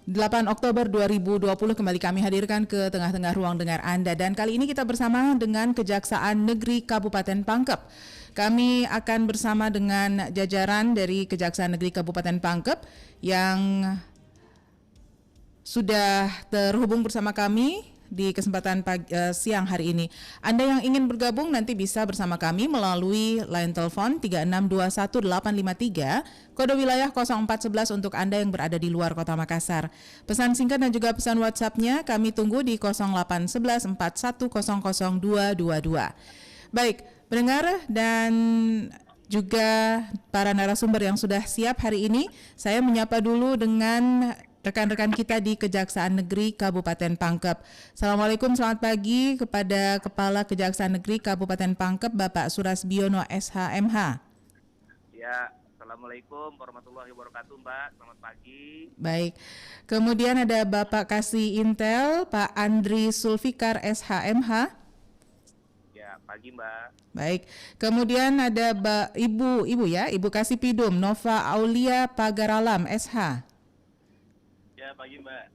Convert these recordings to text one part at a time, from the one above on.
8 Oktober 2020 kembali kami hadirkan ke tengah-tengah ruang dengar Anda, dan kali ini kita bersama dengan Kejaksaan Negeri Kabupaten Pangkep. Kami akan bersama dengan jajaran dari Kejaksaan Negeri Kabupaten Pangkep yang sudah terhubung bersama kami di kesempatan siang hari ini. Anda yang ingin bergabung nanti bisa bersama kami melalui line telepon 3621853, kode wilayah 0411 untuk Anda yang berada di luar Kota Makassar. Pesan singkat dan juga pesan WhatsApp-nya kami tunggu di 0811 4100222. Baik, pendengar dan juga para narasumber yang sudah siap hari ini, saya menyapa dulu dengan rekan-rekan kita di Kejaksaan Negeri Kabupaten Pangkep. Assalamualaikum, selamat pagi kepada Kepala Kejaksaan Negeri Kabupaten Pangkep, Bapak Surasbiono SH.MH. Ya, Assalamualaikum warahmatullahi wabarakatuh, Mbak. Selamat pagi. Baik, kemudian ada Bapak Kasih Intel, Pak Andri Sulfikar SH.MH. Ya, pagi, Mbak. Baik, kemudian ada Ibu Kasih Pidum, Nova Aulia Pagaralam SH. Ya, pagi, Mbak.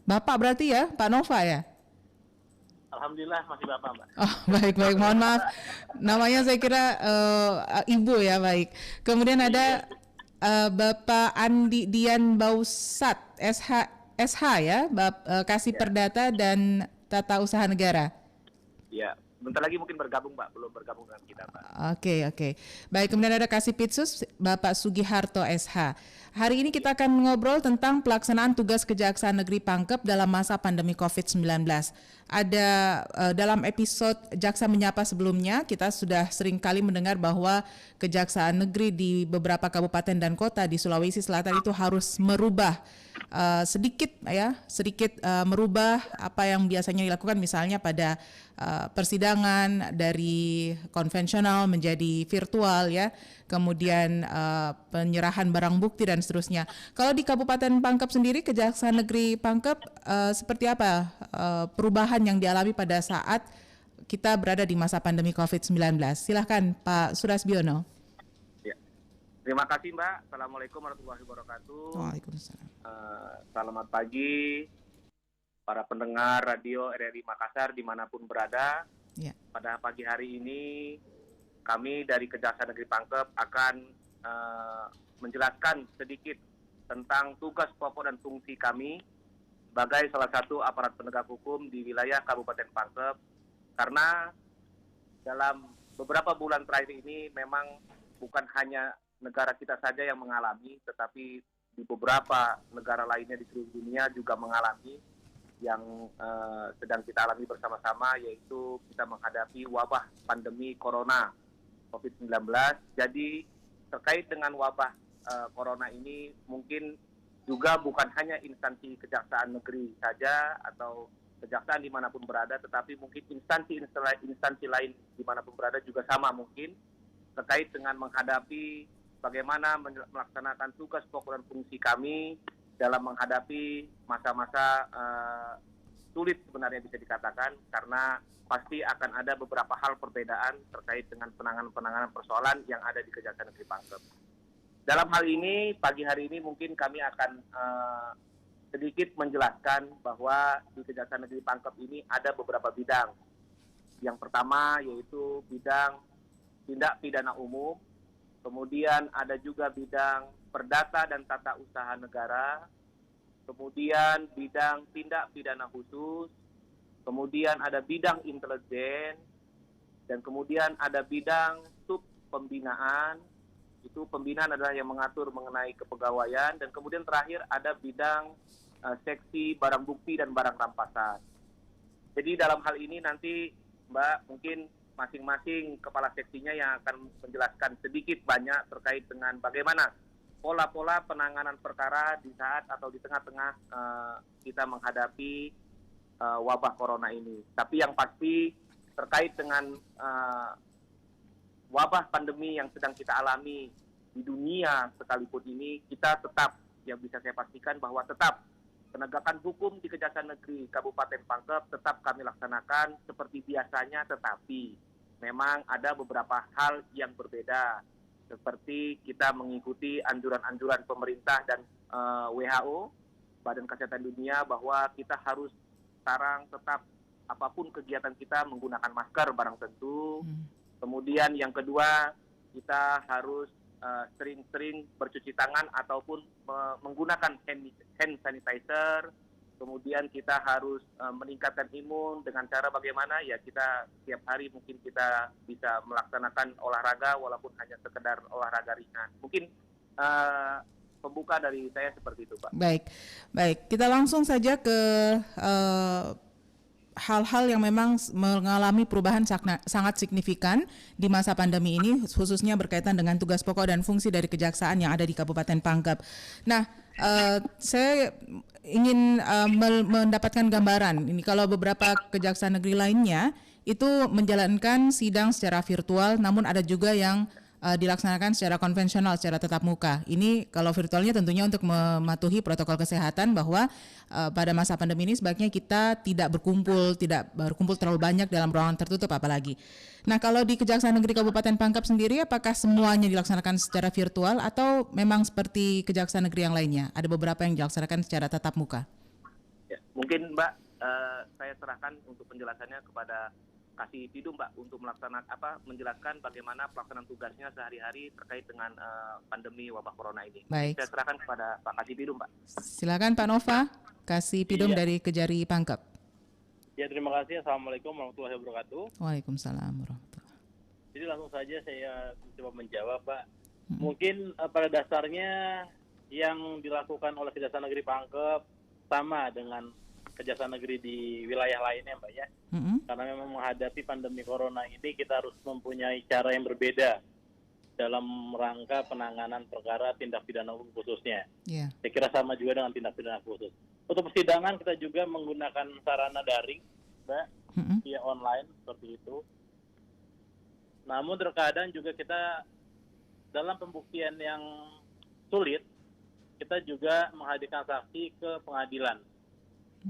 Bapak berarti ya, Pak Nova ya? Alhamdulillah masih Bapak, Mbak. Oh, baik, mohon maaf. Namanya saya kira Ibu ya, baik. Kemudian ada Bapak Andi Dian Bausat, SH ya, Kasih Perdata dan Tata Usaha Negara. Ya, bentar lagi mungkin bergabung, Mbak. Belum bergabung dengan kita, Mbak. Oke. Baik, kemudian ada Kasih Pitsus, Bapak Sugiharto SH. Hari ini kita akan ngobrol tentang pelaksanaan tugas Kejaksaan Negeri Pangkep dalam masa pandemi COVID-19. Ada dalam episode Jaksa Menyapa sebelumnya, kita sudah sering kali mendengar bahwa Kejaksaan Negeri di beberapa kabupaten dan kota di Sulawesi Selatan itu harus merubah sedikit merubah apa yang biasanya dilakukan, misalnya pada persidangan dari konvensional menjadi virtual ya, kemudian penyerahan barang bukti dan seterusnya. Kalau di Kabupaten Pangkep sendiri, Kejaksaan Negeri Pangkep seperti apa perubahan yang dialami pada saat kita berada di masa pandemi COVID-19? Silahkan Pak Surasbiono. Ya. Terima kasih, Mbak. Assalamualaikum warahmatullahi wabarakatuh. Waalaikumsalam. Selamat pagi para pendengar radio RRI Makassar dimanapun berada. Ya. Pada pagi hari ini kami dari Kejaksaan Negeri Pangkep akan menjelaskan sedikit tentang tugas pokok dan fungsi kami sebagai salah satu aparat penegak hukum di wilayah Kabupaten Pangkep, karena dalam beberapa bulan terakhir ini memang bukan hanya negara kita saja yang mengalami, tetapi di beberapa negara lainnya di seluruh dunia juga mengalami yang sedang kita alami bersama-sama, yaitu kita menghadapi wabah pandemi corona COVID-19. Jadi terkait dengan wabah corona ini mungkin juga bukan hanya instansi Kejaksaan Negeri saja atau kejaksaan dimanapun berada, tetapi mungkin instansi lain dimanapun berada juga sama mungkin terkait dengan menghadapi bagaimana melaksanakan tugas pokok dan fungsi kami dalam menghadapi masa-masa sulit sebenarnya bisa dikatakan, karena pasti akan ada beberapa hal perbedaan terkait dengan penanganan persoalan yang ada di Kejaksaan Negeri Pangkep. Dalam hal ini, pagi hari ini mungkin kami akan sedikit menjelaskan bahwa di Kejaksaan Negeri Pangkep ini ada beberapa bidang. Yang pertama yaitu bidang tindak pidana umum, kemudian ada juga bidang perdata dan tata usaha negara, kemudian bidang tindak pidana khusus, kemudian ada bidang intelijen, dan kemudian ada bidang sub pembinaan. Itu pembinaan adalah yang mengatur mengenai kepegawaian, dan kemudian terakhir ada bidang seksi barang bukti dan barang rampasan. Jadi dalam hal ini nanti Mbak mungkin masing-masing kepala seksinya yang akan menjelaskan sedikit banyak terkait dengan bagaimana pola-pola penanganan perkara di saat atau di tengah-tengah kita menghadapi wabah corona ini. Tapi yang pasti terkait dengan wabah pandemi yang sedang kita alami di dunia sekalipun ini, kita tetap, yang bisa saya pastikan bahwa tetap penegakan hukum di Kejaksaan Negeri Kabupaten Pangkep tetap kami laksanakan seperti biasanya, tetapi memang ada beberapa hal yang berbeda, seperti kita mengikuti anjuran-anjuran pemerintah dan WHO Badan Kesehatan Dunia bahwa kita harus sekarang tetap apapun kegiatan kita menggunakan masker barang tentu. Kemudian yang kedua, kita harus sering-sering bercuci tangan ataupun menggunakan hand sanitizer. Kemudian kita harus meningkatkan imun dengan cara bagaimana ya kita setiap hari mungkin kita bisa melaksanakan olahraga walaupun hanya sekedar olahraga ringan. Mungkin pembuka dari saya seperti itu, Pak. Baik. Kita langsung saja ke hal-hal yang memang mengalami perubahan sangat signifikan di masa pandemi ini, khususnya berkaitan dengan tugas pokok dan fungsi dari kejaksaan yang ada di Kabupaten Pangkep. Nah, saya ingin mendapatkan gambaran. Ini kalau beberapa kejaksaan negeri lainnya itu menjalankan sidang secara virtual, namun ada juga yang dilaksanakan secara konvensional, secara tatap muka. Ini kalau virtualnya tentunya untuk mematuhi protokol kesehatan bahwa pada masa pandemi ini sebaiknya kita tidak berkumpul terlalu banyak dalam ruangan tertutup apalagi. Nah, kalau di Kejaksaan Negeri Kabupaten Pangkep sendiri, apakah semuanya dilaksanakan secara virtual atau memang seperti Kejaksaan Negeri yang lainnya? Ada beberapa yang dilaksanakan secara tatap muka. Ya, mungkin Mbak, saya serahkan untuk penjelasannya kepada Kasih Pidum, Mbak, untuk menjelaskan bagaimana pelaksanaan tugasnya sehari-hari terkait dengan pandemi wabah corona ini. Baik. Saya serahkan kepada Pak Kasih Pidum, Mbak. Silakan Pak Nova, Kasih Pidum dari Kejari Pangkep. Ya, terima kasih. Assalamualaikum warahmatullahi wabarakatuh. Waalaikumsalam warahmatullahi. Jadi langsung saja saya coba menjawab, Pak. Mungkin pada dasarnya yang dilakukan oleh Kejaksaan Negeri Pangkep sama dengan Kejaksaan Negeri di wilayah lainnya, Mbak ya. Karena memang menghadapi pandemi corona ini kita harus mempunyai cara yang berbeda dalam rangka penanganan perkara tindak pidana umum khususnya. Saya kira sama juga dengan tindak pidana khusus. Untuk persidangan kita juga menggunakan sarana daring, Mbak, via online seperti itu. Namun terkadang juga kita dalam pembuktian yang sulit, kita juga menghadirkan saksi ke pengadilan.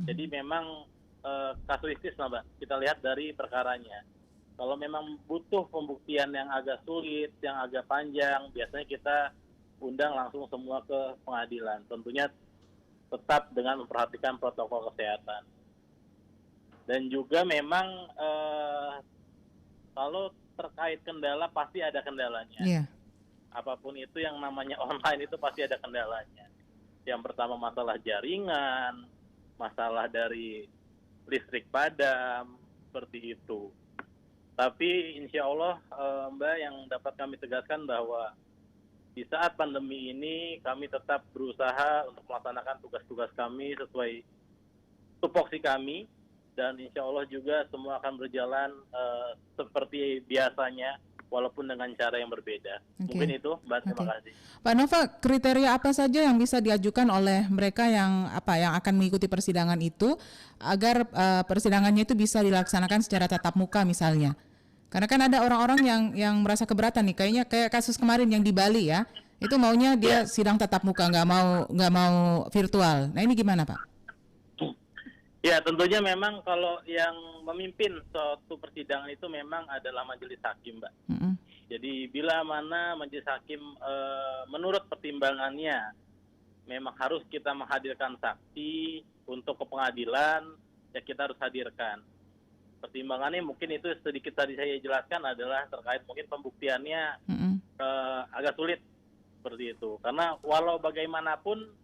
Jadi memang kasuistis, Mbak, kita lihat dari perkaranya. Kalau memang butuh pembuktian yang agak sulit, yang agak panjang, biasanya kita undang langsung semua ke pengadilan. Tentunya tetap dengan memperhatikan protokol kesehatan. Dan juga memang kalau terkait kendala pasti ada kendalanya. Apapun itu yang namanya online itu pasti ada kendalanya. Yang pertama masalah jaringan, masalah dari listrik padam, seperti itu. Tapi insya Allah, Mbak, yang dapat kami tegaskan bahwa di saat pandemi ini kami tetap berusaha untuk melaksanakan tugas-tugas kami sesuai tupoksi kami, dan insya Allah juga semua akan berjalan seperti biasanya, walaupun dengan cara yang berbeda. Mungkin itu, Mbak. Terima kasih. Pak Nova, kriteria apa saja yang bisa diajukan oleh mereka yang akan mengikuti persidangan itu agar persidangannya itu bisa dilaksanakan secara tatap muka misalnya? Karena kan ada orang-orang yang merasa keberatan nih, kayaknya kayak kasus kemarin yang di Bali ya, itu maunya dia sidang tatap muka, nggak mau virtual. Nah, ini gimana, Pak? Ya, tentunya memang kalau yang memimpin suatu persidangan itu memang adalah majelis hakim, Mbak. Jadi bila mana majelis hakim menurut pertimbangannya memang harus kita menghadirkan saksi untuk ke pengadilan, ya kita harus hadirkan. Pertimbangannya mungkin itu sedikit tadi saya jelaskan adalah terkait mungkin pembuktiannya agak sulit seperti itu. Karena walau bagaimanapun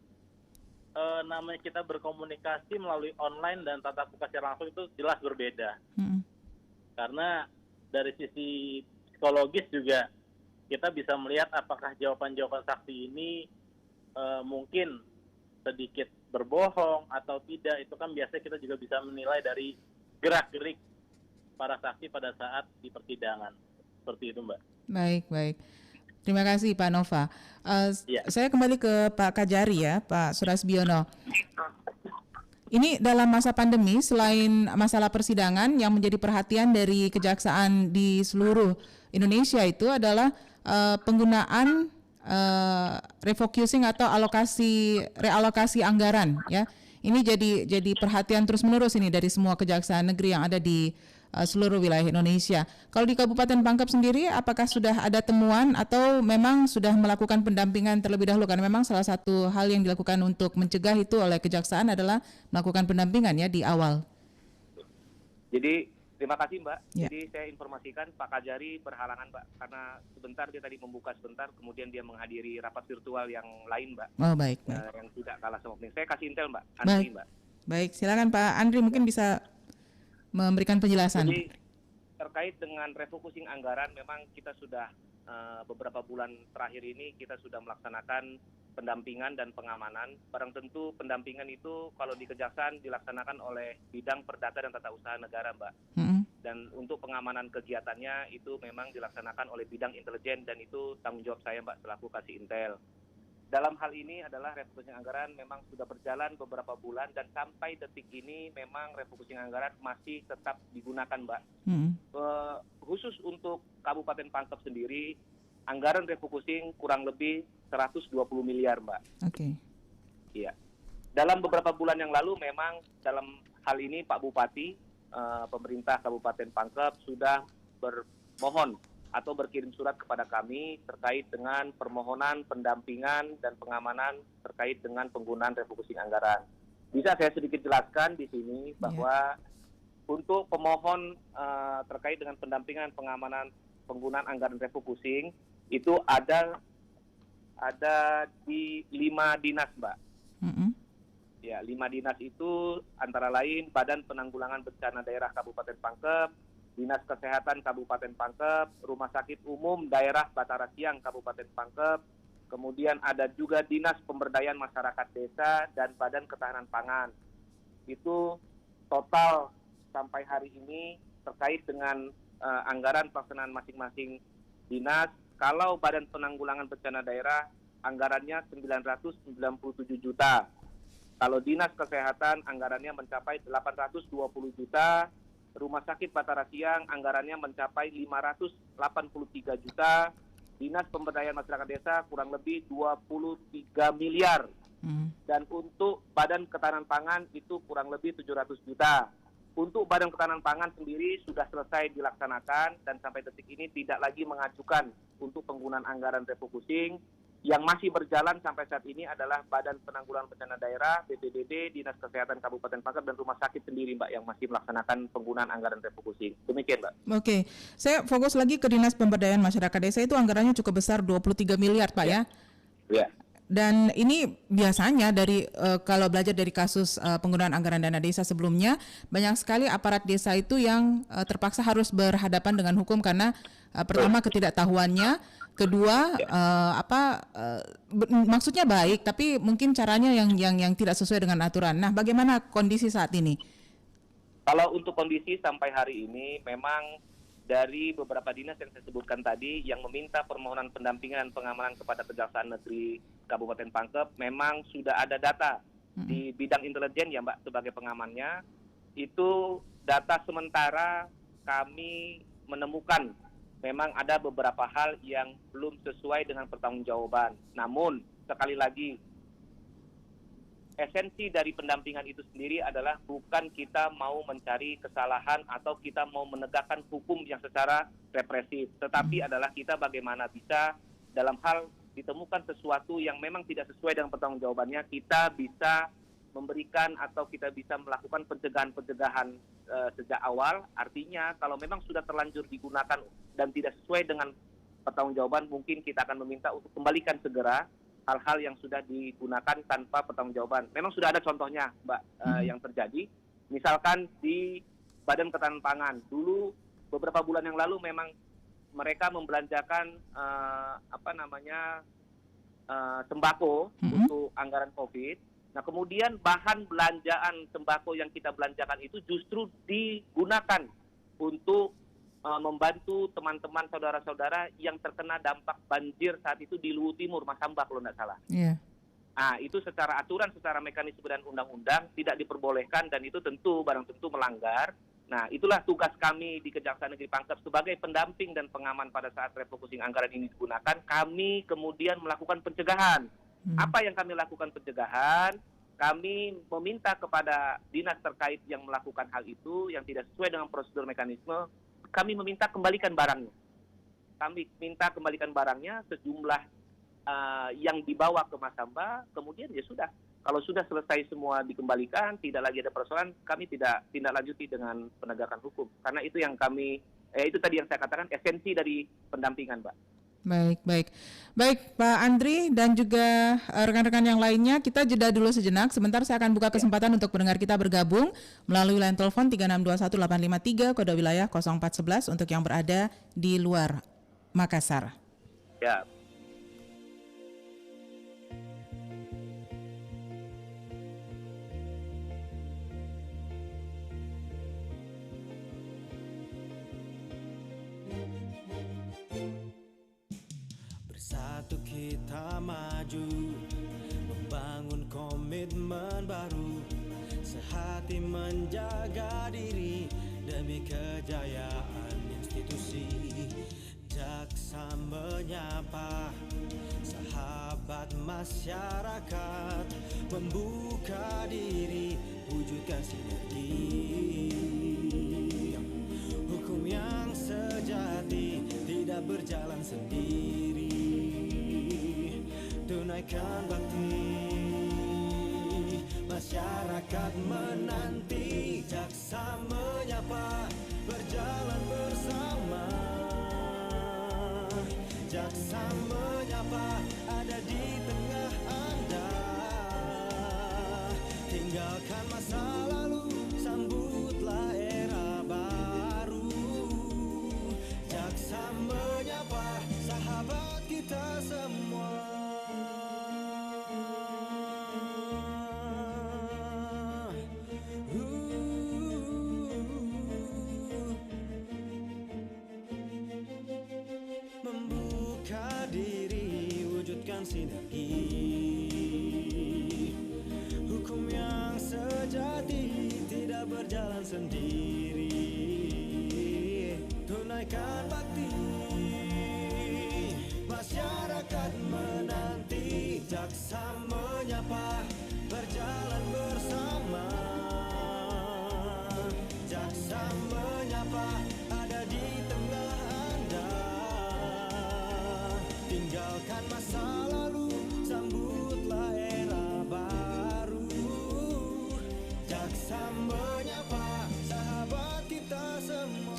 namanya kita berkomunikasi melalui online dan tatap muka secara langsung itu jelas berbeda. Karena dari sisi psikologis juga kita bisa melihat apakah jawaban-jawaban saksi ini mungkin sedikit berbohong atau tidak. Itu kan biasanya kita juga bisa menilai dari gerak-gerik para saksi pada saat di persidangan. Seperti itu, Mbak. Baik. Terima kasih Pak Nova. Saya kembali ke Pak Kajari ya, Pak Surasbiono. Ini dalam masa pandemi, selain masalah persidangan yang menjadi perhatian dari kejaksaan di seluruh Indonesia itu adalah penggunaan refocusing atau realokasi anggaran ya. Ini jadi perhatian terus-menerus ini dari semua kejaksaan negeri yang ada di seluruh wilayah Indonesia. Kalau di Kabupaten Pangkep sendiri, apakah sudah ada temuan atau memang sudah melakukan pendampingan terlebih dahulu? Karena memang salah satu hal yang dilakukan untuk mencegah itu oleh Kejaksaan adalah melakukan pendampingan ya di awal. Jadi terima kasih Mbak. Ya. Jadi saya informasikan Pak Kajari berhalangan Mbak, karena sebentar dia tadi membuka sebentar, kemudian dia menghadiri rapat virtual yang lain Mbak. Oh baik. Yang tidak kalah sama penting. Saya kasih intel Mbak, Andri Mbak. Baik, silakan Pak Andri mungkin bisa memberikan penjelasan. Jadi terkait dengan refocusing anggaran, memang kita sudah beberapa bulan terakhir ini kita sudah melaksanakan pendampingan dan pengamanan. Barang tentu pendampingan itu kalau di Kejaksaan dilaksanakan oleh bidang perdata dan tata usaha negara, Mbak. Dan untuk pengamanan kegiatannya itu memang dilaksanakan oleh bidang intelijen, dan itu tanggung jawab saya Mbak selaku kasih intel. Dalam hal ini adalah refocusing anggaran memang sudah berjalan beberapa bulan, dan sampai detik ini memang refocusing anggaran masih tetap digunakan Mbak. Khusus untuk Kabupaten Pangkep sendiri, anggaran refocusing kurang lebih 120 miliar Mbak. Oke. Iya. Dalam beberapa bulan yang lalu memang dalam hal ini Pak Bupati, pemerintah Kabupaten Pangkep sudah bermohon atau berkirim surat kepada kami terkait dengan permohonan pendampingan dan pengamanan terkait dengan penggunaan refocusing anggaran. Bisa saya sedikit jelaskan di sini bahwa untuk pemohon terkait dengan pendampingan pengamanan penggunaan anggaran refocusing itu ada di 5 dinas, Mbak. Ya, 5 dinas itu antara lain Badan Penanggulangan Bencana Daerah Kabupaten Pangkep, Dinas Kesehatan Kabupaten Pangkep, Rumah Sakit Umum Daerah Batara Siang Kabupaten Pangkep, kemudian ada juga Dinas Pemberdayaan Masyarakat Desa dan Badan Ketahanan Pangan. Itu total sampai hari ini terkait dengan anggaran pelaksanaan masing-masing dinas. Kalau Badan Penanggulangan Bencana Daerah anggarannya 997 juta. Kalau Dinas Kesehatan anggarannya mencapai 820 juta. Rumah Sakit Batara Siang anggarannya mencapai 583 juta. Dinas Pemberdayaan Masyarakat Desa kurang lebih 23 miliar. Dan untuk Badan Ketahanan Pangan itu kurang lebih 700 juta. Untuk Badan Ketahanan Pangan sendiri sudah selesai dilaksanakan dan sampai detik ini tidak lagi mengajukan untuk penggunaan anggaran refocusing. Yang masih berjalan sampai saat ini adalah Badan Penanggulangan Bencana Daerah, BPBD, Dinas Kesehatan Kabupaten Pangkep, dan Rumah Sakit sendiri, Mbak, yang masih melaksanakan penggunaan anggaran refocusing. Demikian, Mbak. Oke, saya fokus lagi ke Dinas Pemberdayaan Masyarakat Desa. Itu anggarannya cukup besar, 23 miliar, Pak, ya? Ya. Dan ini biasanya dari kalau belajar dari kasus penggunaan anggaran dana desa sebelumnya, banyak sekali aparat desa itu yang terpaksa harus berhadapan dengan hukum karena pertama ketidaktahuannya, kedua maksudnya baik tapi mungkin caranya yang tidak sesuai dengan aturan. Nah, bagaimana kondisi saat ini? Kalau untuk kondisi sampai hari ini memang dari beberapa dinas yang saya sebutkan tadi yang meminta permohonan pendampingan dan pengamanan kepada Kejaksaan Negeri Kabupaten Pangkep, memang sudah ada data di bidang intelijen ya Mbak sebagai pengamannya. Itu data sementara kami menemukan memang ada beberapa hal yang belum sesuai dengan pertanggungjawaban. Namun sekali lagi, esensi dari pendampingan itu sendiri adalah bukan kita mau mencari kesalahan atau kita mau menegakkan hukum yang secara represif, tetapi adalah kita bagaimana bisa dalam hal ditemukan sesuatu yang memang tidak sesuai dengan pertanggungjawabannya, kita bisa memberikan atau kita bisa melakukan pencegahan-pencegahan sejak awal. Artinya kalau memang sudah terlanjur digunakan dan tidak sesuai dengan pertanggungjawaban, mungkin kita akan meminta untuk kembalikan segera hal-hal yang sudah digunakan tanpa pertanggungjawaban. Memang sudah ada contohnya, Mbak, yang terjadi. Misalkan di Badan Ketahanan Pangan, dulu beberapa bulan yang lalu memang mereka membelanjakan sembako untuk anggaran COVID. Nah, kemudian bahan belanjaan sembako yang kita belanjakan itu justru digunakan untuk membantu teman-teman saudara-saudara yang terkena dampak banjir saat itu di Luwu Timur, Masamba kalau tidak salah. Yeah. Nah, itu secara aturan, secara mekanisme dan undang-undang tidak diperbolehkan dan itu tentu barang tentu melanggar. Nah, itulah tugas kami di Kejaksaan Negeri Pangkep sebagai pendamping dan pengaman pada saat refocusing anggaran ini digunakan. Kami kemudian melakukan pencegahan. Apa yang kami lakukan pencegahan? kami meminta kepada dinas terkait yang melakukan hal itu yang tidak sesuai dengan prosedur mekanisme, kami meminta kembalikan barangnya. Kami minta kembalikan barangnya sejumlah yang dibawa ke Masamba, kemudian ya sudah. Kalau sudah selesai semua dikembalikan, tidak lagi ada persoalan, kami tidak tindak lanjuti dengan penegakan hukum. Karena itu yang kami, itu tadi yang saya katakan esensi dari pendampingan, Mbak. Baik Pak Andri dan juga rekan-rekan yang lainnya, kita jeda dulu sejenak. Sebentar saya akan buka kesempatan untuk pendengar kita bergabung melalui line telepon 3621853 kode wilayah 0411 untuk yang berada di luar Makassar. Ya. Bersatu kita maju, membangun komitmen baru, sehati menjaga diri demi kejayaan institusi. Jaksa menyapa sahabat masyarakat, membuka diri, wujudkan sinergi. Hukum yang sejati tidak berjalan sendiri. Tunaikan bakti, masyarakat menanti. Jaksa menyapa, berjalan bersama. Jaksa menyapa, ada di tengah Anda. Tinggalkan masa lalu, sambutlah era baru. Jaksa menyapa, sahabat kita semua. Membuka diri, wujudkan sinergi. Hukum yang sejati tidak berjalan sendiri. Tunaikan bakti, masyarakat menanti. Jaksa menyapa, berjalan bersama. Jaksa menyapa, ada di tengah Anda. Tinggalkan masa lalu, sambutlah era baru. Jaksa menyapa, sahabat kita semua.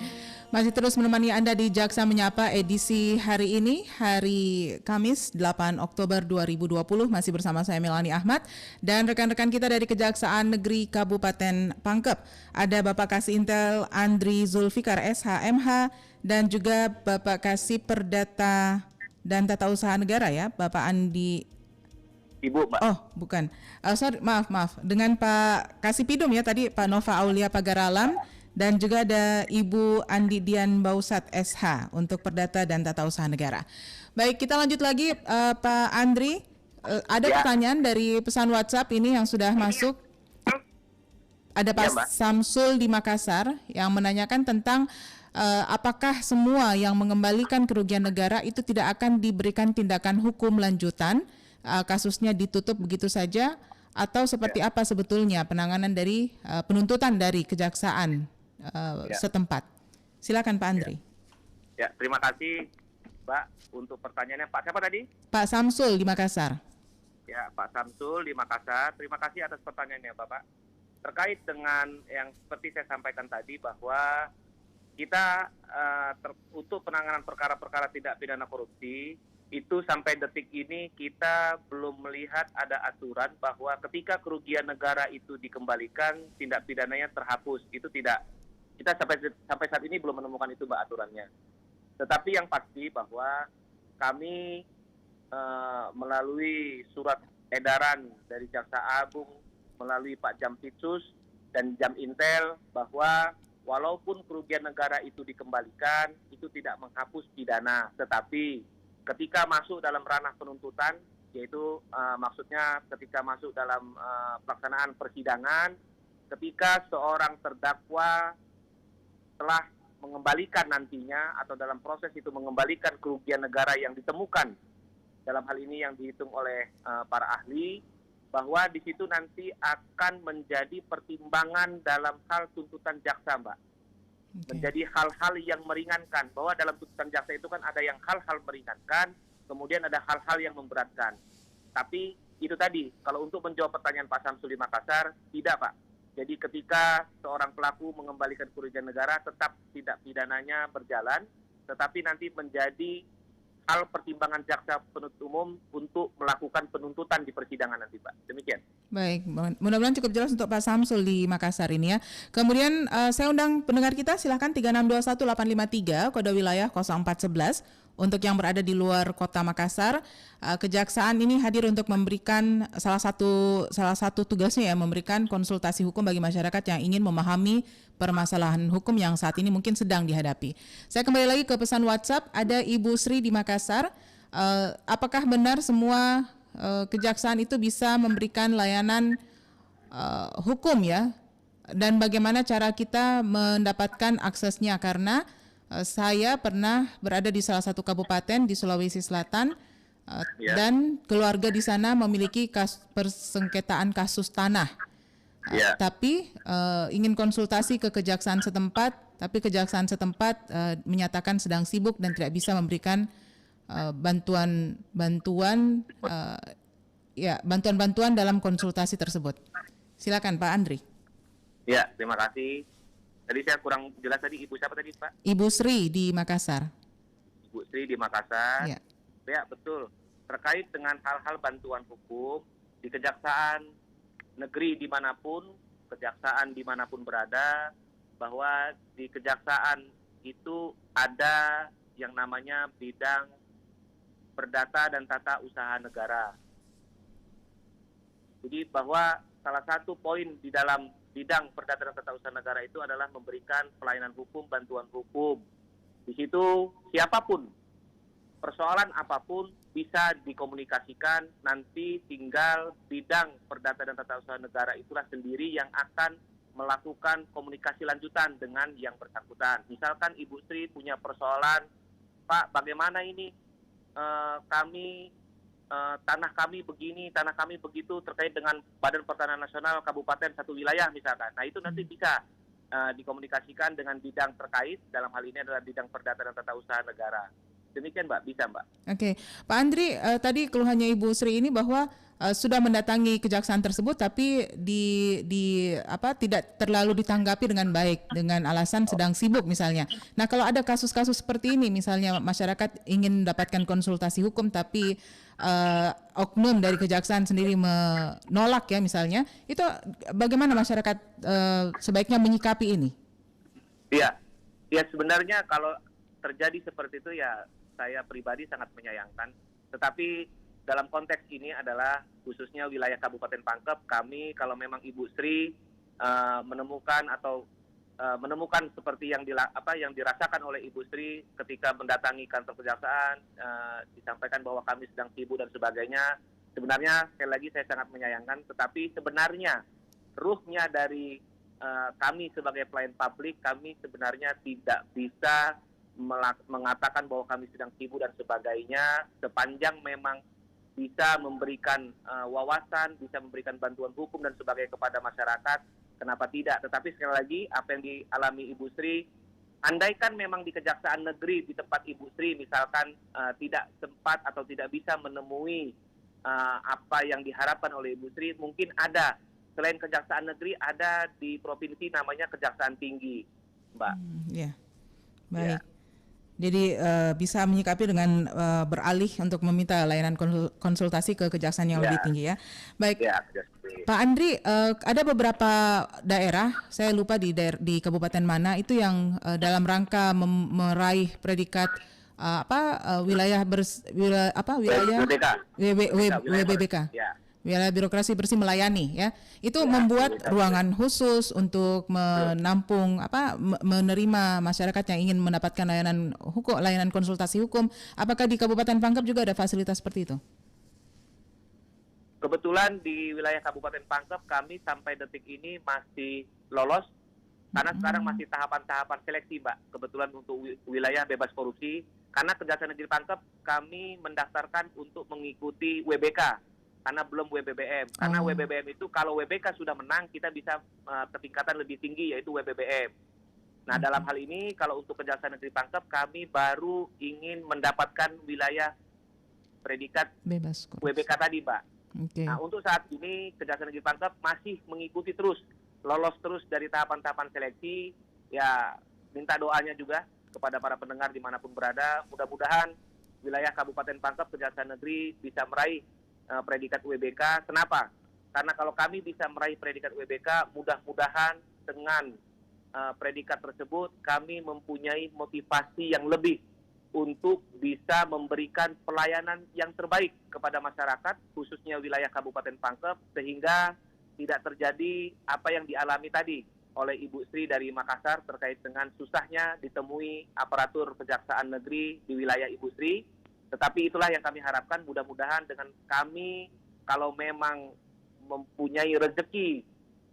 Masih terus menemani Anda di Jaksa Menyapa edisi hari ini, hari Kamis 8 Oktober 2020, masih bersama saya Melani Ahmad dan rekan-rekan kita dari Kejaksaan Negeri Kabupaten Pangkep. Ada Bapak Kasih Intel Andri Zulfikar SH.MH dan juga Bapak Kasih Perdata dan Tata Usaha Negara ya, Bapak Andi. Ibu, Mbak. Oh, bukan. Sorry, maaf. Dengan Pak Kasih Pidum ya tadi, Pak Nova Aulia Pagaralam. Dan juga ada Ibu Andi Dian Bausat SH untuk Perdata dan Tata Usaha Negara. Baik, kita lanjut lagi Pak Andri. Ada pertanyaan dari pesan WhatsApp ini yang sudah masuk. Ada Pak Samsul di Makassar yang menanyakan tentang apakah semua yang mengembalikan kerugian negara itu tidak akan diberikan tindakan hukum lanjutan, kasusnya ditutup begitu saja, atau seperti apa sebetulnya penanganan dari penuntutan dari kejaksaan setempat. Silakan Pak Andri. Ya, terima kasih Mbak untuk pertanyaannya. Pak siapa tadi? Pak Samsul di Makassar. Ya, Pak Samsul di Makassar. Terima kasih atas pertanyaannya Bapak. Terkait dengan yang seperti saya sampaikan tadi bahwa kita untuk penanganan perkara-perkara tidak pidana korupsi itu sampai detik ini kita belum melihat ada aturan bahwa ketika kerugian negara itu dikembalikan tindak pidananya terhapus. Itu tidak. Kita sampai saat ini belum menemukan itu Mbak aturannya. Tetapi yang pasti bahwa kami melalui surat edaran dari Jaksa Agung, melalui Pak Jampitsus dan Jam Intel bahwa walaupun kerugian negara itu dikembalikan, itu tidak menghapus pidana. Tetapi ketika masuk dalam ranah penuntutan, yaitu maksudnya ketika masuk dalam pelaksanaan persidangan, ketika seorang terdakwa telah mengembalikan nantinya atau dalam proses itu mengembalikan kerugian negara yang ditemukan, dalam hal ini yang dihitung oleh para ahli, bahwa di situ nanti akan menjadi pertimbangan dalam hal tuntutan jaksa, Mbak. Menjadi hal-hal yang meringankan, bahwa dalam tuntutan jaksa itu kan ada yang hal-hal meringankan, kemudian ada hal-hal yang memberatkan. Tapi itu tadi, kalau untuk menjawab pertanyaan Pak Samsul di Makassar, tidak, Pak. Jadi ketika seorang pelaku mengembalikan kerugian negara, tetap tidak pidananya berjalan, tetapi nanti menjadi hal pertimbangan jaksa penuntut umum untuk melakukan penuntutan di persidangan nanti, Pak. Demikian. Baik, mudah-mudahan cukup jelas untuk Pak Samsul di Makassar ini ya. Kemudian saya undang pendengar kita, silahkan 3621853 kode wilayah 0411 untuk yang berada di luar kota Makassar. Kejaksaan ini hadir untuk memberikan salah satu tugasnya ya, memberikan konsultasi hukum bagi masyarakat yang ingin memahami permasalahan hukum yang saat ini mungkin sedang dihadapi. Saya kembali lagi ke pesan WhatsApp, ada Ibu Sri di Makassar. Apakah benar semua kejaksaan itu bisa memberikan layanan hukum ya? Dan bagaimana cara kita mendapatkan aksesnya? Karena saya pernah berada di salah satu kabupaten di Sulawesi Selatan dan keluarga di sana memiliki persengketaan kasus tanah. Tapi ingin konsultasi ke kejaksaan setempat, tapi kejaksaan setempat menyatakan sedang sibuk dan tidak bisa memberikan bantuan dalam konsultasi tersebut. Silakan Pak Andri. Ya, terima kasih. Tadi saya kurang jelas tadi, Ibu siapa tadi, Pak? Ibu Sri di Makassar. Ibu Sri di Makassar. Ya. Ya, betul. Terkait dengan hal-hal bantuan hukum di kejaksaan negeri dimanapun, kejaksaan dimanapun berada, bahwa di kejaksaan itu ada yang namanya bidang perdata dan tata usaha negara. Jadi bahwa salah satu poin di dalam bidang perdata dan tata usaha negara itu adalah memberikan pelayanan hukum, bantuan hukum. Di situ siapapun, persoalan apapun bisa dikomunikasikan, nanti tinggal bidang perdata dan tata usaha negara itulah sendiri yang akan melakukan komunikasi lanjutan dengan yang bersangkutan. Misalkan Ibu Sri punya persoalan, Pak, bagaimana ini tanah kami begini, tanah kami begitu terkait dengan Badan Pertanahan Nasional Kabupaten satu wilayah misalkan. Nah itu nanti bisa dikomunikasikan dengan bidang terkait, dalam hal ini adalah bidang perdata dan tata usaha negara. Demikian Mbak, bisa Mbak. Oke, Pak Andri, tadi keluhannya Ibu Sri ini bahwa sudah mendatangi kejaksaan tersebut tapi tidak terlalu ditanggapi dengan baik dengan alasan sedang sibuk misalnya. Nah, kalau ada kasus-kasus seperti ini, misalnya masyarakat ingin mendapatkan konsultasi hukum tapi oknum dari kejaksaan sendiri menolak ya misalnya, itu bagaimana masyarakat sebaiknya menyikapi ini? Iya, sebenarnya kalau terjadi seperti itu ya saya pribadi sangat menyayangkan. Tetapi dalam konteks ini adalah khususnya wilayah Kabupaten Pangkep, kami kalau memang Ibu Sri menemukan seperti yang dirasakan oleh Ibu Sri ketika mendatangi kantor kejaksaan, disampaikan bahwa kami sedang sibuk dan sebagainya. Sebenarnya sekali lagi saya sangat menyayangkan, tetapi sebenarnya ruhnya dari kami sebagai pelayan publik, kami sebenarnya tidak bisa mengatakan bahwa kami sedang sibuk dan sebagainya, sepanjang memang bisa memberikan wawasan, bisa memberikan bantuan hukum dan sebagainya kepada masyarakat, kenapa tidak? Tetapi sekali lagi, apa yang dialami Ibu Sri, andaikan memang di Kejaksaan Negeri di tempat Ibu Sri misalkan tidak sempat atau tidak bisa menemui apa yang diharapkan oleh Ibu Sri, mungkin ada, selain Kejaksaan Negeri, ada di provinsi namanya Kejaksaan Tinggi, Mbak. Ya, baik. Jadi bisa menyikapi dengan beralih untuk meminta layanan konsultasi ke kejaksaan yang lebih tinggi ya. Baik, Pak Andri, ada beberapa daerah, saya lupa di kabupaten mana itu yang dalam rangka meraih predikat wilayah WBBK. Wilayah birokrasi bersih melayani ya. Itu membuat ruangan khusus untuk menampung menerima masyarakat yang ingin mendapatkan layanan hukum, layanan konsultasi hukum. Apakah di Kabupaten Pangkep juga ada fasilitas seperti itu? Kebetulan di wilayah Kabupaten Pangkep kami sampai detik ini masih lolos karena sekarang masih tahapan-tahapan seleksi, Mbak. Kebetulan untuk wilayah bebas korupsi, karena Kejaksaan Negeri Pangkep kami mendaftarkan untuk mengikuti WBK. karena belum WBBM. Karena WBBM itu kalau WBK sudah menang, kita bisa ke tingkatan lebih tinggi, yaitu WBBM. Nah, dalam hal ini, kalau untuk Kejaksaan Negeri Pangkep, kami baru ingin mendapatkan wilayah predikat Bebas korupsi. WBK tadi, Mbak. Oke. Nah, untuk saat ini, Kejaksaan Negeri Pangkep masih mengikuti terus, lolos terus dari tahapan-tahapan seleksi. Ya, minta doanya juga kepada para pendengar dimanapun berada. Mudah-mudahan wilayah Kabupaten Pangkep, Kejaksaan Negeri bisa meraih predikat WBK. Kenapa? Karena kalau kami bisa meraih predikat WBK, mudah-mudahan dengan predikat tersebut kami mempunyai motivasi yang lebih untuk bisa memberikan pelayanan yang terbaik kepada masyarakat, khususnya wilayah Kabupaten Pangkep, sehingga tidak terjadi apa yang dialami tadi oleh Ibu Sri dari Makassar terkait dengan susahnya ditemui aparatur Kejaksaan Negeri di wilayah Ibu Sri. Tetapi itulah yang kami harapkan, mudah-mudahan dengan kami kalau memang mempunyai rezeki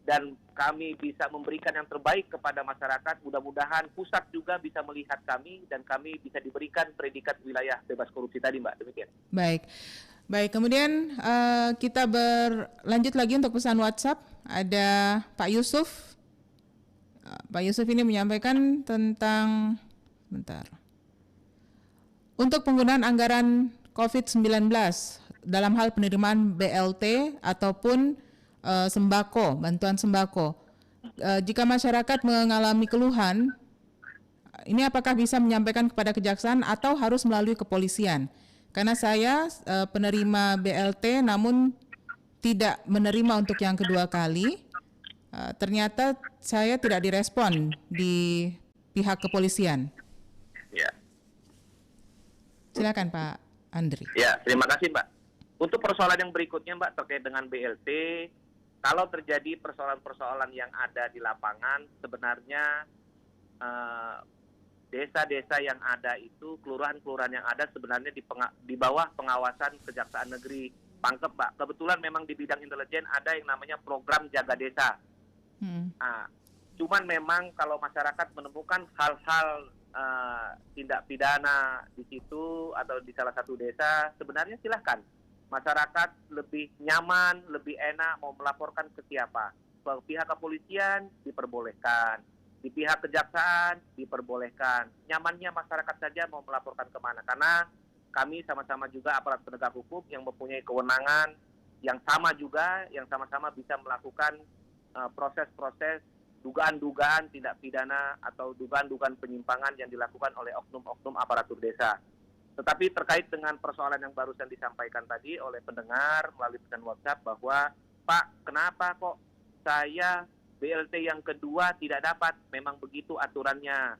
dan kami bisa memberikan yang terbaik kepada masyarakat, mudah-mudahan pusat juga bisa melihat kami dan kami bisa diberikan predikat wilayah bebas korupsi tadi, Mbak. Demikian. Baik. Kemudian kita berlanjut lagi untuk pesan WhatsApp. Ada Pak Yusuf. Pak Yusuf ini menyampaikan tentang untuk penggunaan anggaran COVID-19 dalam hal penerimaan BLT ataupun sembako, bantuan sembako. Jika masyarakat mengalami keluhan, ini apakah bisa menyampaikan kepada kejaksaan atau harus melalui kepolisian? Karena saya penerima BLT namun tidak menerima untuk yang kedua kali. Ternyata saya tidak direspon di pihak kepolisian. Ya. Silakan Pak Andri. Ya, terima kasih, Mbak. Untuk persoalan yang berikutnya, Mbak, terkait dengan BLT, kalau terjadi persoalan-persoalan yang ada di lapangan, sebenarnya desa-desa yang ada itu, kelurahan-kelurahan yang ada sebenarnya di bawah pengawasan Kejaksaan Negeri Pangkep, Mbak. Kebetulan memang di bidang intelijen ada yang namanya program jaga desa. Nah, cuman memang kalau masyarakat menemukan hal-hal tindak pidana di situ atau di salah satu desa, sebenarnya silahkan. Masyarakat lebih nyaman, lebih enak mau melaporkan ke siapa. Ke pihak kepolisian diperbolehkan, di pihak kejaksaan diperbolehkan. Nyamannya masyarakat saja mau melaporkan kemana. Karena kami sama-sama juga aparat penegak hukum yang mempunyai kewenangan yang sama juga, yang sama-sama bisa melakukan proses-proses dugaan-dugaan tindak pidana atau dugaan-dugaan penyimpangan yang dilakukan oleh oknum-oknum aparatur desa. Tetapi terkait dengan persoalan yang barusan disampaikan tadi oleh pendengar melalui pesan WhatsApp bahwa, Pak, kenapa kok saya BLT yang kedua tidak dapat? Memang begitu aturannya,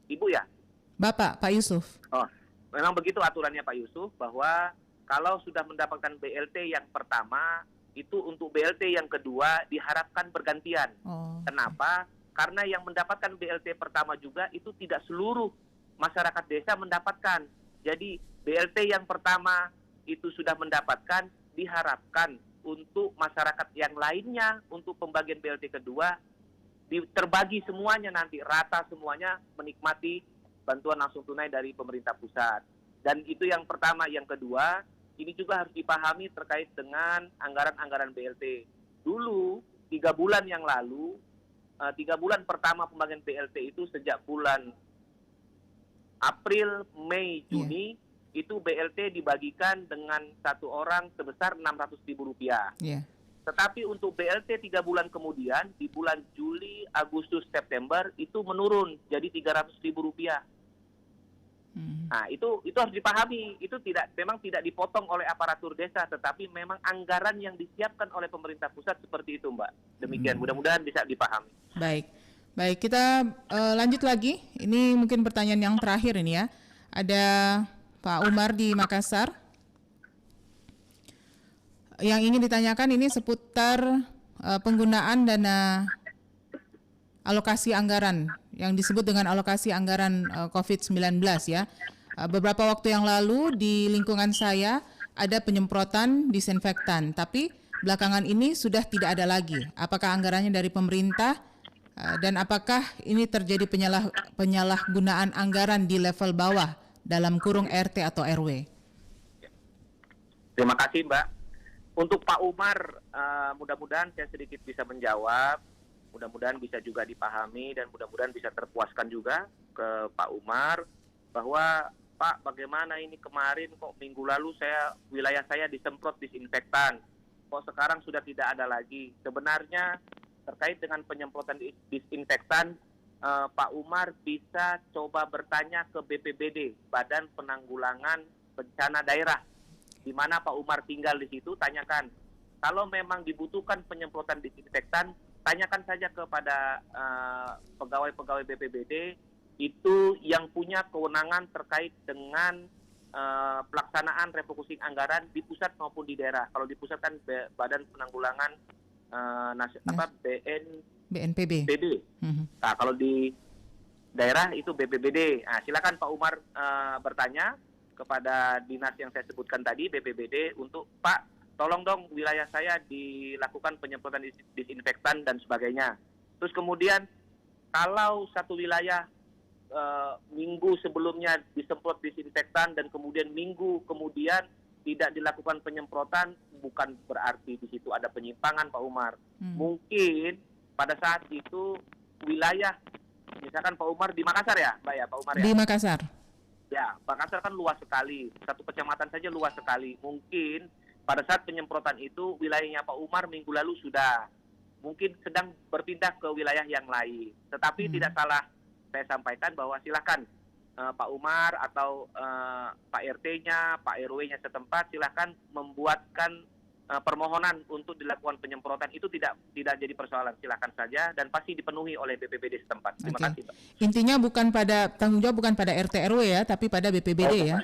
Ibu ya? Bapak, Pak Yusuf. Oh, memang begitu aturannya Pak Yusuf, bahwa kalau sudah mendapatkan BLT yang pertama, itu untuk BLT yang kedua diharapkan bergantian. Kenapa? Karena yang mendapatkan BLT pertama juga itu tidak seluruh masyarakat desa mendapatkan. Jadi BLT yang pertama itu sudah mendapatkan, diharapkan untuk masyarakat yang lainnya untuk pembagian BLT kedua terbagi semuanya nanti, rata semuanya menikmati bantuan langsung tunai dari pemerintah pusat. Dan itu yang pertama. Yang kedua, ini juga harus dipahami terkait dengan anggaran-anggaran BLT. Dulu, 3 bulan yang lalu, 3 bulan pertama pembagian BLT itu sejak bulan April, Mei, Juni, itu BLT dibagikan dengan satu orang sebesar Rp600.000. Tetapi untuk BLT 3 bulan kemudian, di bulan Juli, Agustus, September, itu menurun jadi Rp300.000. Nah, itu harus dipahami. Itu memang tidak dipotong oleh aparatur desa, tetapi memang anggaran yang disiapkan oleh pemerintah pusat seperti itu, Mbak. Demikian, mudah-mudahan bisa dipahami. Baik, kita lanjut lagi. Ini mungkin pertanyaan yang terakhir ini ya. Ada Pak Umar di Makassar. Yang ingin ditanyakan ini seputar penggunaan dana alokasi anggaran yang disebut dengan alokasi anggaran COVID-19 ya. Beberapa waktu yang lalu di lingkungan saya ada penyemprotan disinfektan, tapi belakangan ini sudah tidak ada lagi. Apakah anggarannya dari pemerintah dan apakah ini terjadi penyalahgunaan anggaran di level bawah dalam kurung RT atau RW? Terima kasih, Mbak. Untuk Pak Umar, mudah-mudahan saya sedikit bisa menjawab, mudah-mudahan bisa juga dipahami dan mudah-mudahan bisa terpuaskan juga ke Pak Umar bahwa Pak, bagaimana ini kemarin kok minggu lalu wilayah saya disemprot disinfektan, kok sekarang sudah tidak ada lagi. Sebenarnya terkait dengan penyemprotan disinfektan, Pak Umar bisa coba bertanya ke BPBD, Badan Penanggulangan Bencana Daerah, di mana Pak Umar tinggal di situ. Tanyakan, kalau memang dibutuhkan penyemprotan disinfektan, tanyakan saja kepada pegawai-pegawai BPBD itu yang punya kewenangan terkait dengan pelaksanaan refocusing anggaran di pusat maupun di daerah. Kalau di pusat kan Badan Penanggulangan BNPB. Nah, kalau di daerah itu BPBD. Nah, silakan Pak Umar bertanya kepada dinas yang saya sebutkan tadi, BPBD, untuk Pak, tolong dong wilayah saya dilakukan penyemprotan disinfektan dan sebagainya. Terus kemudian kalau satu wilayah minggu sebelumnya disemprot disinfektan dan kemudian minggu kemudian tidak dilakukan penyemprotan, bukan berarti di situ ada penyimpangan, Pak Umar. Mungkin pada saat itu wilayah, misalkan Pak Umar di Makassar ya, Mbak ya, Pak Umar ya? Di Makassar. Ya, Makassar kan luas sekali, satu kecamatan saja luas sekali. Mungkin pada saat penyemprotan itu wilayahnya Pak Umar minggu lalu sudah, mungkin sedang berpindah ke wilayah yang lain. Tetapi tidak salah saya sampaikan bahwa silakan Pak Umar atau Pak RT-nya, Pak RW-nya setempat silakan membuatkan permohonan untuk dilakukan penyemprotan. Itu tidak jadi persoalan, silakan saja dan pasti dipenuhi oleh BPBD setempat. Terima kasih, Pak. Intinya tanggung jawab bukan pada RT RW ya, tapi pada BPBD ya.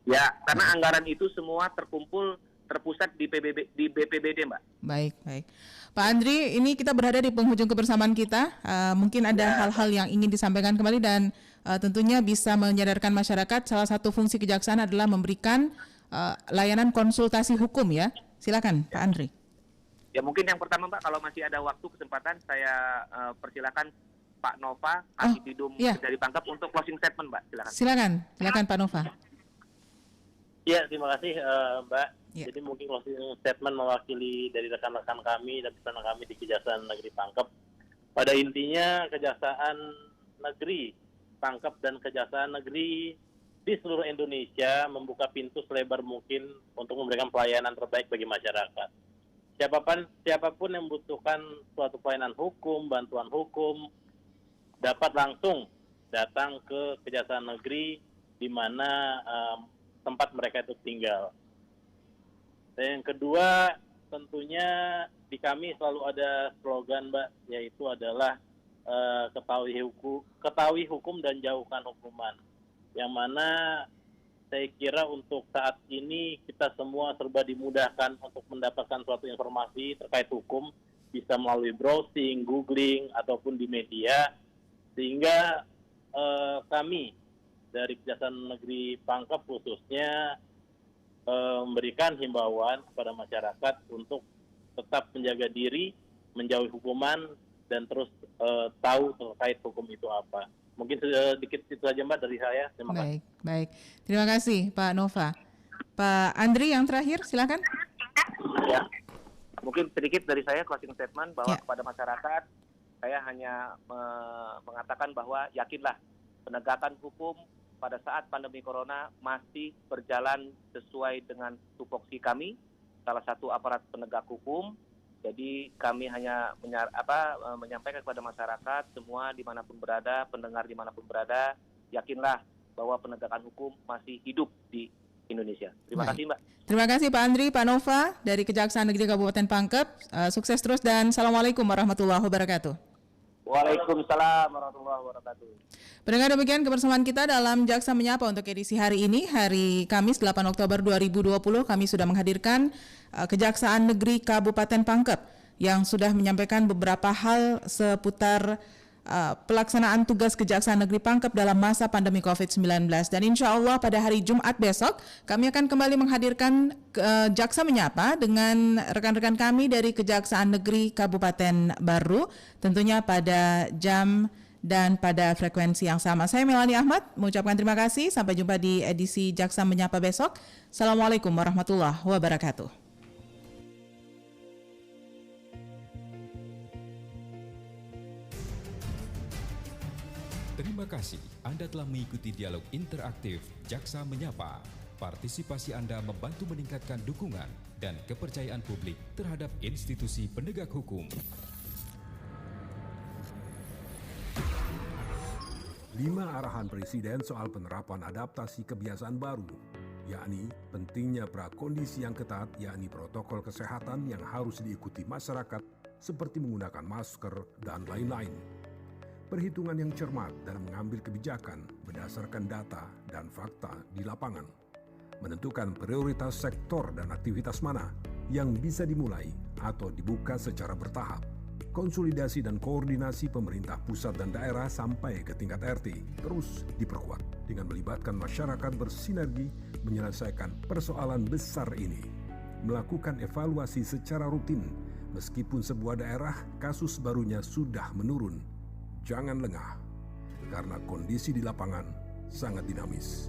Ya, karena anggaran itu semua terpusat di BPBD, Mbak. Baik. Pak Andri, ini kita berada di penghujung kebersamaan kita. Mungkin ada hal-hal yang ingin disampaikan kembali dan tentunya bisa menyadarkan masyarakat. Salah satu fungsi kejaksaan adalah memberikan layanan konsultasi hukum ya. Silakan, Pak Andri. Ya, mungkin yang pertama, Pak, kalau masih ada waktu kesempatan, saya persilakan Pak Nova, Kasih dari Pangkep untuk closing statement, Mbak. Silakan Pak Nova. Ya, terima kasih Mbak. Ya. Jadi mungkin closing statement mewakili dari rekan-rekan kami dan rekan kami di Kejaksaan Negeri Pangkep. Pada intinya Kejaksaan Negeri Pangkep dan Kejaksaan Negeri di seluruh Indonesia membuka pintu selebar mungkin untuk memberikan pelayanan terbaik bagi masyarakat. Siapapun yang membutuhkan suatu pelayanan hukum, bantuan hukum, dapat langsung datang ke Kejaksaan Negeri di mana tempat mereka itu tinggal. Dan yang kedua, tentunya di kami selalu ada slogan, Mbak, yaitu adalah ketahui hukum dan jauhkan hukuman. Yang mana saya kira untuk saat ini kita semua serba dimudahkan untuk mendapatkan suatu informasi terkait hukum, bisa melalui browsing, googling, ataupun di media, sehingga kami dari Kejaksaan Negeri Pangkep khususnya memberikan himbauan kepada masyarakat untuk tetap menjaga diri, menjauhi hukuman, dan terus tahu terkait hukum itu apa. Mungkin sedikit itu saja, Mbak, dari saya. Terima kasih. Baik. Terima kasih, Pak Nova. Pak Andri yang terakhir, silakan. Ya, mungkin sedikit dari saya closing statement bahwa kepada masyarakat, saya hanya mengatakan bahwa yakinlah penegakan hukum pada saat pandemi corona masih berjalan sesuai dengan tupoksi kami, salah satu aparat penegak hukum. Jadi kami hanya menyampaikan kepada masyarakat semua dimanapun berada, pendengar dimanapun berada, yakinlah bahwa penegakan hukum masih hidup di Indonesia. Terima kasih, Mbak. Terima kasih Pak Andri, Pak Nova dari Kejaksaan Negeri Kabupaten Pangkep. Sukses terus dan Assalamualaikum warahmatullahi wabarakatuh. Waalaikumsalam warahmatullahi wabarakatuh. Pendengar, demikian kebersamaan kita dalam Jaksa Menyapa untuk edisi hari ini, hari Kamis 8 Oktober 2020. Kami sudah menghadirkan Kejaksaan Negeri Kabupaten Pangkep yang sudah menyampaikan beberapa hal seputar pelaksanaan tugas Kejaksaan Negeri Pangkep dalam masa pandemi COVID-19. Dan insya Allah pada hari Jumat besok kami akan kembali menghadirkan Jaksa Menyapa dengan rekan-rekan kami dari Kejaksaan Negeri Kabupaten Baru, tentunya pada jam dan pada frekuensi yang sama. Saya Melani Ahmad mengucapkan terima kasih. Sampai jumpa di edisi Jaksa Menyapa besok. Assalamualaikum warahmatullahi wabarakatuh. Terima kasih Anda telah mengikuti dialog interaktif Jaksa Menyapa. Partisipasi Anda membantu meningkatkan dukungan dan kepercayaan publik terhadap institusi penegak hukum. 5 arahan Presiden soal penerapan adaptasi kebiasaan baru, yakni pentingnya prakondisi yang ketat, yakni protokol kesehatan yang harus diikuti masyarakat seperti menggunakan masker dan lain-lain. Perhitungan yang cermat dalam mengambil kebijakan berdasarkan data dan fakta di lapangan. Menentukan prioritas sektor dan aktivitas mana yang bisa dimulai atau dibuka secara bertahap. Konsolidasi dan koordinasi pemerintah pusat dan daerah sampai ke tingkat RT terus diperkuat dengan melibatkan masyarakat bersinergi menyelesaikan persoalan besar ini. Melakukan evaluasi secara rutin meskipun sebuah daerah kasus barunya sudah menurun. Jangan lengah, karena kondisi di lapangan sangat dinamis.